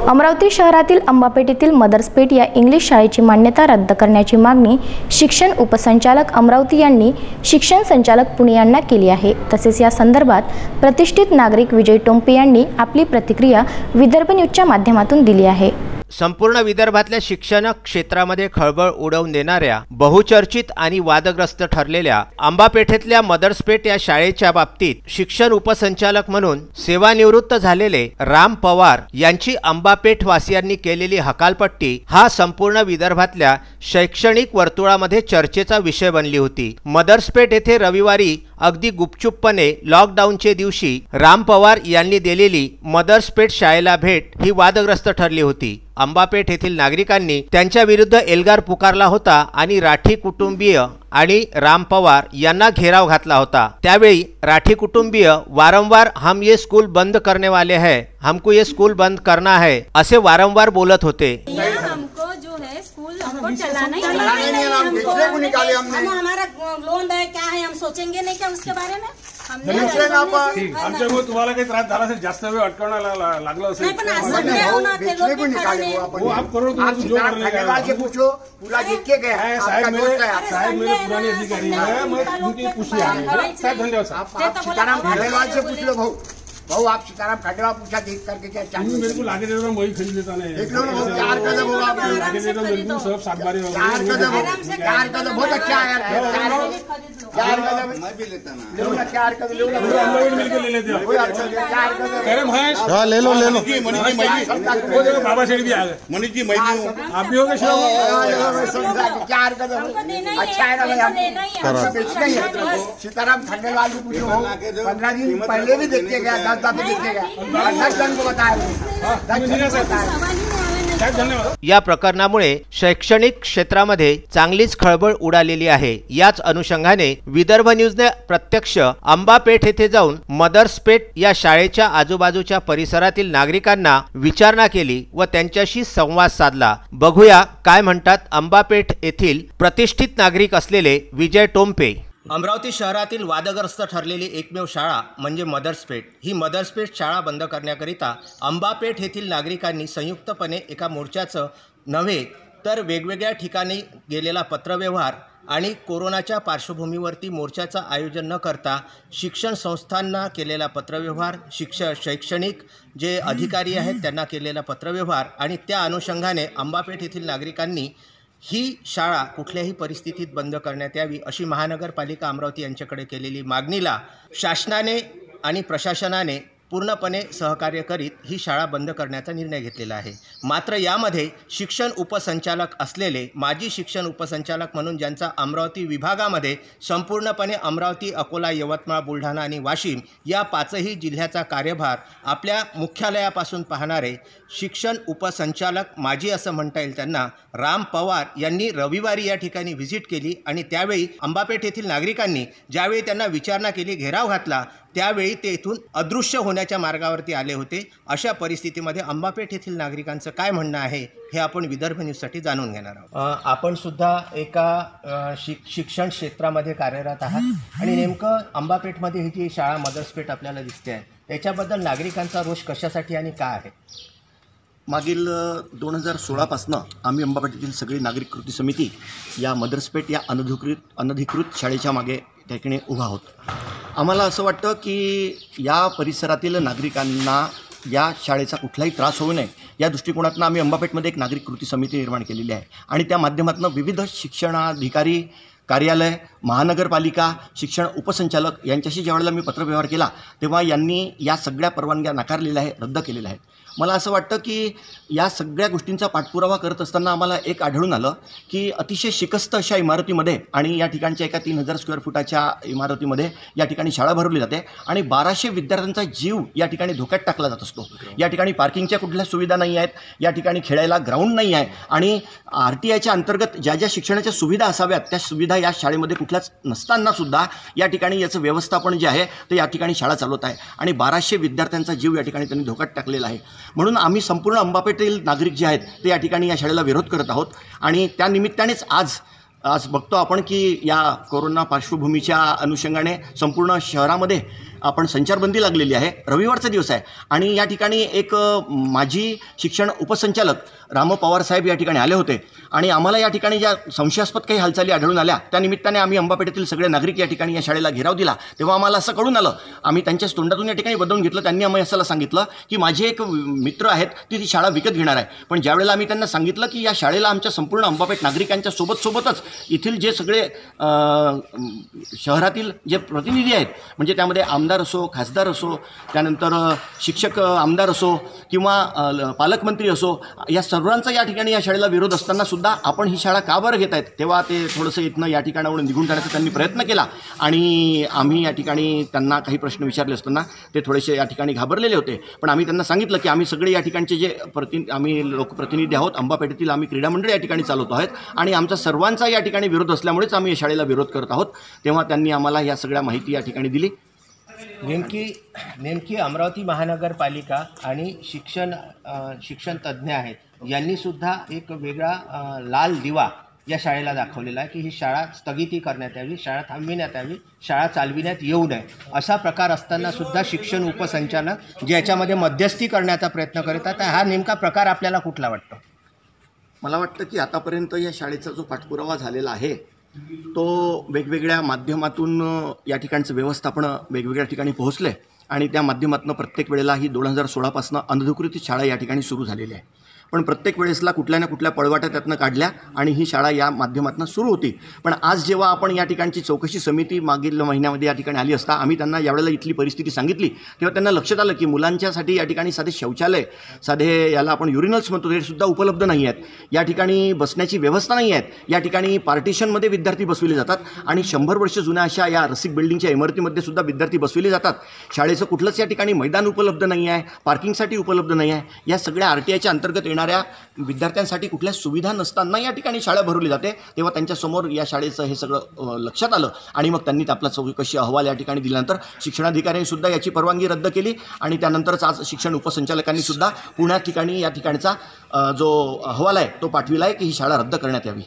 अमरावती शहरातील अंबापेठ येथील मदर्सपेठ या इंग्लिश शाळेची मान्यता रद्द करण्याची मागणी शिक्षण उपसंचालक अमरावती यांनी शिक्षण संचालक पुणे यांना केली आहे। तसेच या संदर्भात प्रतिष्ठित नागरिक विजय टोंपे यांनी आपली प्रतिक्रिया विदर्भ न्यूजच्या माध्यमातून दिली आहे। संपूर्ण विदर्भातल्या शिक्षण क्षेत्रामध्ये खळबळ उडवून देणाऱ्या बहुचर्चित आणि वादग्रस्त ठरलेल्या अंबापेठेतल्या मदर्सपेठ या शाळेच्या बाबतीत शिक्षण उपसंचालक म्हणून सेवानिवृत्त झालेले राम पवार यांची अंबापेठ वासियांनी केलेली हकालपट्टी हा संपूर्ण विदर्भातल्या शैक्षणिक वर्तुळामध्ये चर्चेचा विषय बनली होती। मदर्सपेठ येथे रविवारी अगदी गुपचूपपणे लॉकडाऊनचे दिवशी राम पवार यांनी दिलेली मदर्सपेठ शाळेला भेट ही वादग्रस्त ठरली होती। अंबापेठ येथील नागरिकांनी त्यांच्या विरुद्ध एल्गार पुकारला होता आणि राठी कुटुंबीय आणि राम पवार यांना घेराव घातला होता। त्यावेळी राठी कुटुंबीय वारंवार हम ये स्कूल बंद करने वाले हैं, हमको ये स्कूल बंद करना है असे वारंवार बोलत होते। हमको जो है स्कूल हमको चलाना ही नहीं, हमारा लोन है क्या है, हम सोचेंगे नहीं क्या उसके बारे में। आमच्यामुळे तुम्हाला काही त्रास झाला असेल, जास्त वेळ अटकवण्याला लागलं असेल, नहीं, आप करो तो पूछो पूरा देख के गए हैं साहब मेरे पुराने अधिकारी हैं, मैं उनकी पूछी साहब। धन्यवाद साहब। सीताराम खांडेवाल से पूछ लो भाऊ आप सीताराम खांडेवाल पूछा देख करके क्या चाहिए। मेरे को लाके दे दो, वही खरीद लेता नहीं। देख लो ना भाऊ, 4 कदम होगा लाके दे दो मेरे को, सब 7 बारी होगा। 4 कदम बहुत अच्छा है यार। 4 कदम मैं भी लेता ना, लो ना 4 कदम लो ना, हम लोग मिलकर ले लेते हैं। 4 कदम कह रहे महेश, हां ले लो मनीष जी बाबा शेठ भी आ गए। मनीष जी मैं भी हूं, आप भी हो गए। 4 कदम अच्छा है ना भाई। सीताराम खांडेवाल से पूछो, 15 दिन पहले भी देख के गया, 10 देख के गया, 10 जन को बताया। या प्रकरणामुळे शैक्षणिक क्षेत्रामध्ये चांगलीच खळबळ उडालेली आहे। याच अनुषंगाने विदर्भ न्यूजने प्रत्यक्ष अंबापेठ येथे जाऊन मदर्सपेठ या शाळेच्या आजूबाजूच्या परिसरातील नागरिकांना विचारणा केली व त्यांच्याशी संवाद साधला। बघूया काय म्हणतात अंबापेठ येथील प्रतिष्ठित नागरिक असलेले विजय टोंपे। अमरावती शहरातील वादग्रस्त ठरलेली एकमेव शाळा म्हणजे मदर्सपेठ। ही मदर्सपेठ शाळा बंद करण्याकरिता अंबापेठ येथील नागरिकांनी संयुक्तपणे एका मोर्चाचं नव्हे तर वेगवेगळ्या ठिकाणी गेलेला पत्रव्यवहार आणि कोरोनाच्या पार्श्वभूमीवरती मोर्चाचं आयोजन न करता शिक्षण संस्थांना केलेला पत्रव्यवहार, शैक्षणिक जे अधिकारी आहेत त्यांना केलेला पत्रव्यवहार आणि त्या अनुषंगाने अंबापेठ येथील नागरिकांनी ही शाळा कुठल्याही परिस्थितीत बंद करण्यात यावी अशी महानगरपालिका अमरावती यांच्याकडे केलेली मागणीला शासनाने आणि प्रशासनाने पूर्णपणे सहकार्य करीत ही शाळा बंद करण्याचा निर्णय घेतलेला आहे। मात्र यामध्ये शिक्षण उपसंचालक असलेले माजी शिक्षण उपसंचालक म्हणून ज्यांचा अमरावती विभागामध्ये संपूर्णपणे अमरावती, अकोला, यवतमाळ, बुलढाणा आणि वाशिम या 5ही जिल्ह्याचा कार्यभार आपल्या मुख्यालयापासून पाहणारे शिक्षण उपसंचालक माजी असं म्हणता येईल त्यांना राम पवार यांनी रविवारी या ठिकाणी व्हिजिट केली आणि त्यावेळी अंबापेठ येथील नागरिकांनी ज्यावेळी त्यांना विचारणा केली, घेराव घातला, त्यावेळी ते इथून अदृश्य होण्याच्या मार्गावरती आले होते। अशा परिस्थितीमध्ये अंबापेठ येथील नागरिकांचं काय म्हणणं आहे हे आपण विदर्भ न्यूजसाठी जाणून घेणार आहोत। आपण सुद्धा एका शिक्षण क्षेत्रामध्ये कार्यरत आहात आणि नेमकं अंबापेठमध्ये ही जी शाळा मदर्सपेठ आपल्याला दिसते आहे त्याच्याबद्दल नागरिकांचा रोष कशासाठी आणि काय आहे? मागील 2016 पासून आम्ही अंबापेठीतील सगळी नागरिक कृती समिती या मदर्सपेठ या अनधिकृत शाळेच्या मागे त्या ठिकाणी उभा आहोत। आम्हाला असं वाटतं की या परिसरातील नागरिकांना या शाळेचा कुठलाही त्रास होऊ नये या दृष्टिकोनातून आम्ही अंबापेठमध्ये एक नागरिक कृती समिती निर्माण केलेली आहे आणि त्या माध्यमातून विविध शिक्षणाधिकारी, कार्यालय, महानगरपालिका, शिक्षण उपसंचालक यांच्याशी ज्यावेळेला मी पत्रव्यवहार केला तेव्हा यांनी या सगळ्या परवानग्या नाकारलेल्या आहे, रद्द केलेल्या आहेत। मला असं वाटतं की या सगळ्या गोष्टींचा पाठपुरावा करत असताना आम्हाला एक आढळून आलं की अतिशय शिकस्त अशा इमारतीमध्ये आणि या ठिकाणच्या एका 3000 स्क्वेअर फुटाच्या इमारतीमध्ये या ठिकाणी शाळा भरवली जाते आणि 1200 विद्यार्थ्यांचा जीव या ठिकाणी धोक्यात टाकला जात असतो। या ठिकाणी पार्किंगच्या कुठल्या सुविधा नाही आहेत, या ठिकाणी खेळायला ग्राउंड नाही आहे आणि RTIच्या अंतर्गत ज्या ज्या शिक्षणाच्या सुविधा असाव्यात त्या सुविधा या शाळेमध्ये कुठल्याच नसतानासुद्धा या ठिकाणी याचं व्यवस्थापन जे आहे ते या ठिकाणी शाळा चालवत आहे आणि 1200 विद्यार्थ्यांचा जीव या ठिकाणी त्यांनी धोक्यात टाकलेला आहे। म्हणून आम्ही संपूर्ण अंबापेठील नागरिक जे आहेत ते या ठिकाणी या शाळेला विरोध करत आहोत आणि त्या निमित्तानेच आज बघतो आपण की या कोरोना पार्श्वभूमीच्या अनुषंगाने संपूर्ण शहरामध्ये आपण संचारबंदी लागलेली आहे, रविवारचा दिवस आहे आणि या ठिकाणी एक माजी शिक्षण उपसंचालक राम पवार साहेब या ठिकाणी आले होते आणि आम्हाला या ठिकाणी ज्या संशयास्पद काही हालचाली आढळून आल्या त्या निमित्ताने आम्ही अंबापेठेतील सगळे नागरिक या ठिकाणी या शाळेला घेराव दिला। तेव्हा आम्हाला असं कळून आलं, आम्ही त्यांच्याच तोंडातून या ठिकाणी बदलून घेतलं। त्यांनी आम्हाला असं सांगितलं की माझे एक मित्र आहेत ती शाळा विकत घेणार आहे, पण ज्यावेळेला आम्ही त्यांना सांगितलं की या शाळेला आमच्या संपूर्ण अंबापेठ नागरिकांच्या सोबतच इथील जे सगळे शहरातील जे प्रतिनिधी आहेत, म्हणजे त्यामध्ये आमदार असो, खासदार असो, त्यानंतर शिक्षक आमदार असो किंवा पालकमंत्री असो, या सर्वांचा या ठिकाणी या शाळेला विरोध असताना सुद्धा आपण ही शाळा का बरं घेत आहेत, तेव्हा ते थोडंसं इथनं या ठिकाणावरून निघून जाण्याचा त्यांनी प्रयत्न केला आणि आम्ही या ठिकाणी त्यांना काही प्रश्न विचारले असताना ते थोडेसे या ठिकाणी घाबरलेले होते। पण आम्ही त्यांना सांगितलं की आम्ही सगळे या ठिकाणचे जे आम्ही लोकप्रतिनिधी आहोत, अंबापेठेतील आम्ही क्रीडा मंडळ या ठिकाणी चालवतो आहेत आणि आमचा सर्वांचा या ठिकाणी विरोध असल्यामुळेच आम्ही या शाळेला विरोध करत आहोत। तेव्हा त्यांनी आम्हाला या सगळ्या माहिती या ठिकाणी दिली। नेमकी अमरावती महानगरपालिका आणि शिक्षण तज्ज्ञ आहेत यांनी सुद्धा एक वेगळा लाल दिवा या शाळेला दाखवलेला आहे की ही शाळा स्थगिती करण्यात यावी, शाळा थांबविण्यात यावी, शाळा चालविण्यात येऊ नये। असा प्रकार असताना सुद्धा शिक्षण उपसंचालक जे याच्यामध्ये मध्यस्थी करण्याचा प्रयत्न करतात, हा नेमका प्रकार आपल्याला कुठला वाटतो? मला वाटतं की आतापर्यंत या शाळेचा जो पाठपुरावा झालेला आहे तो वेगवेगळ्या माध्यमातून या ठिकाणचं व्यवस्थापन वेगवेगळ्या ठिकाणी पोहोचले आणि त्या माध्यमातून प्रत्येक वेळेला ही 2016 पासून अनधिकृत शाळा या ठिकाणी सुरू झालेली आहे, पण प्रत्येक वेळेसला कुठल्या ना कुठल्या पळवाटा त्यातनं काढल्या आणि ही शाळा या माध्यमातून सुरू होती। पण आज जेव्हा आपण या ठिकाणची चौकशी समिती मागील महिन्यामध्ये या ठिकाणी आली असता आम्ही त्यांना यावेळेला इथली परिस्थिती सांगितली, तेव्हा त्यांना लक्षात आलं की मुलांच्यासाठी या ठिकाणी साधे शौचालय, साधे याला आपण युरिनल्स म्हणतो ते सुद्धा उपलब्ध नाही आहेत, या ठिकाणी बसण्याची व्यवस्था नाही आहेत, या ठिकाणी पार्टिशनमध्ये विद्यार्थी बसविले जातात आणि 100 वर्ष जुन्या अशा या रसिक बिल्डिंगच्या इमारतीमध्ये सुद्धा विद्यार्थी बसविले जातात। शाळेचं कुठलंच या ठिकाणी मैदान उपलब्ध नाही आहे, पार्किंगसाठी उपलब्ध नाही आहे, या सगळ्या RTIच्या अंतर्गत विद्यार्थ्यांसाठी कुठल्या सुविधा नसताना या ठिकाणी शाळा भरवली जाते। तेव्हा त्यांच्यासमोर या शाळेचं हे सगळं लक्षात आलं आणि मग त्यांनी आपला चौकशी अहवाल या ठिकाणी दिल्यानंतर शिक्षणाधिकाऱ्यांनी सुद्धा याची परवानगी रद्द केली आणि त्यानंतरच आज शिक्षण उपसंचालकांनी सुद्धा पुण्या ठिकाणी या ठिकाणचा जो अहवाल आहे तो पाठविला आहे की ही शाळा रद्द करण्यात यावी।